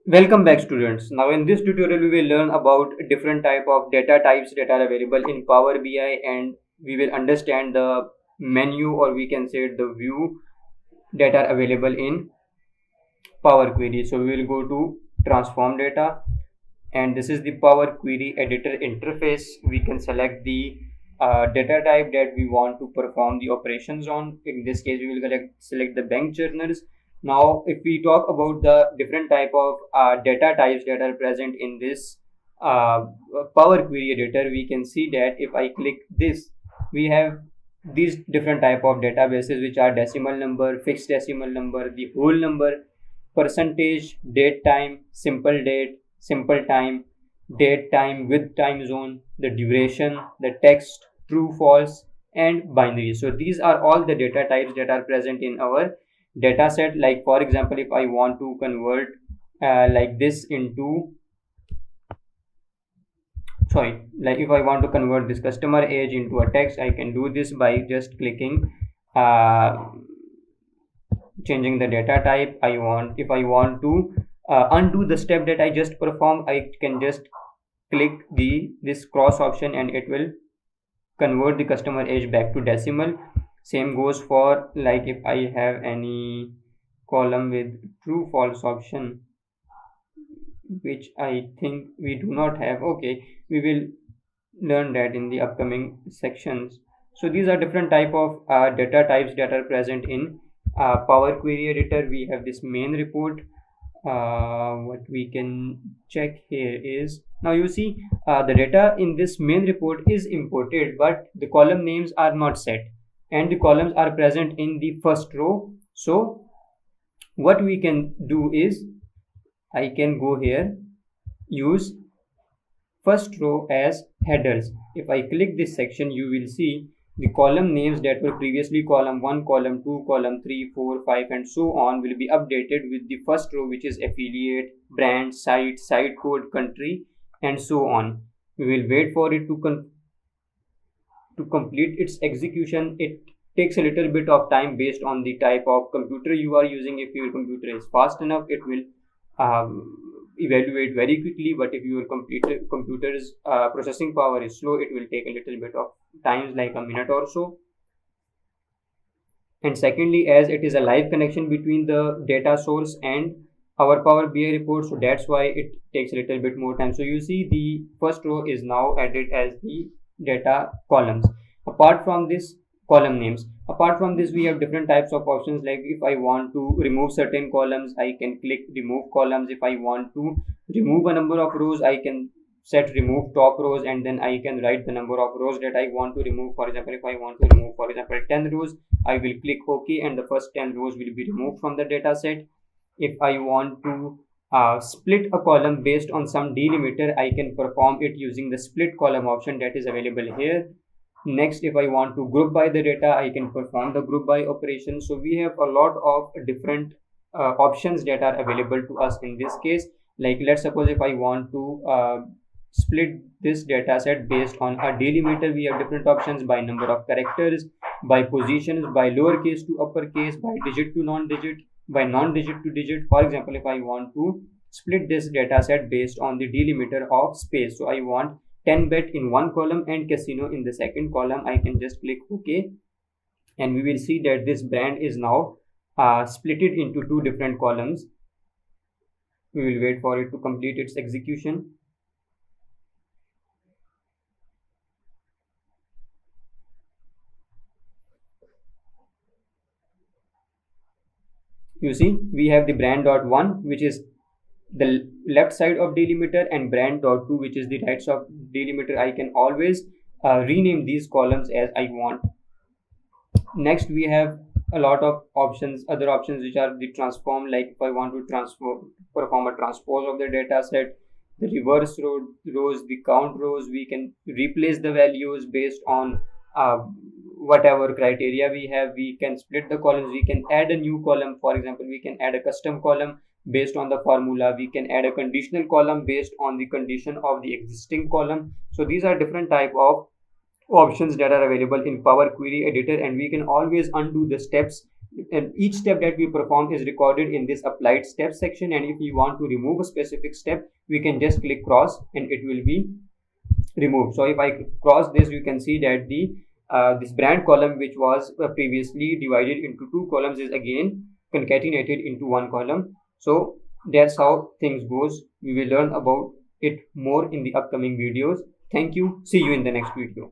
Welcome back students. Now in this tutorial we will learn about different type of data types that are available in Power BI, and we will understand the menu, or we can say the view, that are available in Power Query. So we will go to transform data, and this is the Power Query editor interface. We can select the data type that we want to perform the operations on. In this case we will select the bank journals. Now if we talk about the different type of data types that are present in this uh, Power Query editor, we can see that if I click this, we have these different type of databases, which are decimal number, fixed decimal number, the whole number, percentage, date time, simple time, date time with time zone, the duration, the text, true, false, and binary. So these are all the data types that are present in our data set. Like for example, if I want to convert like this into like if I want to convert this customer age into a text, I can do this by just clicking uh, changing the data type. If I want to undo the step that I just performed, I can just click this cross option and it will convert the customer age back to decimal. Same goes for like if I have any column with true false option, which I think we do not have. Okay, we will learn that in the upcoming sections. So these are different type of data types that are present in Power Query Editor. We have this main report. What we can check here is, now you see the data in this main report is imported, but the column names are not set, and the columns are present in the first row. So what we can do is, I can go here, use first row as headers. If I click this section, you will see the column names that were previously column 1, column 2, column 3, 4, 5 and so on will be updated with the first row, which is affiliate, brand, site, site code, country and so on. We will wait for it to complete its execution. It takes a little bit of time based on the type of computer you are using. If your computer is fast enough, it will evaluate very quickly, but if your computer's processing power is slow, it will take a little bit of time, like a minute or so. And secondly, as it is a live connection between the data source and our Power BI report, so that's why it takes a little bit more time. So you see the first row is now added as the data columns. Apart from this, column names, apart from this, we have different types of options. Like if I want to remove certain columns, I can click remove columns. If I want to remove a number of rows, I can set remove top rows, and then I can write the number of rows that I want to remove. For example, if I want to remove, for example, 10 rows, I will click OK, and the first 10 rows will be removed from the data set. If I want to split a column based on some delimiter, I can perform it using the split column option that is available here. Next, if I want to group by the data, I can perform the group by operation. So we have a lot of different options that are available to us in this case. Like let's suppose if I want to split this data set based on a delimiter, we have different options: by number of characters, by positions, by lowercase to uppercase, by digit to non-digit, by non-digit to digit. For example, if I want to split this data set based on the delimiter of space, so I want 10 bet in one column and casino in the second column, I can just click OK, and we will see that this brand is now split it into two different columns. We will wait for it to complete its execution. You see, we have the brand.1, which is the left side of delimiter, and brand.2, which is the right side of delimiter. I can always rename these columns as I want. Next, we have a lot of options, other options, which are the transform. Like if I want to perform a transpose of the data set, the reverse rows, the count rows, we can replace the values based on uh, whatever criteria we have. We can split the columns, we can add a new column. For example, we can add a custom column based on the formula. We can add a conditional column based on the condition of the existing column. So these are different type of options that are available in Power Query Editor, and we can always undo the steps each step that we perform is recorded in this applied steps section, and if we want to remove a specific step, we can just click cross and it will be removed. So if I cross this, you can see that the this brand column, which was previously divided into two columns, is again concatenated into one column. So that's how things goes. We will learn about it more in the upcoming videos. Thank you. See you in the next video.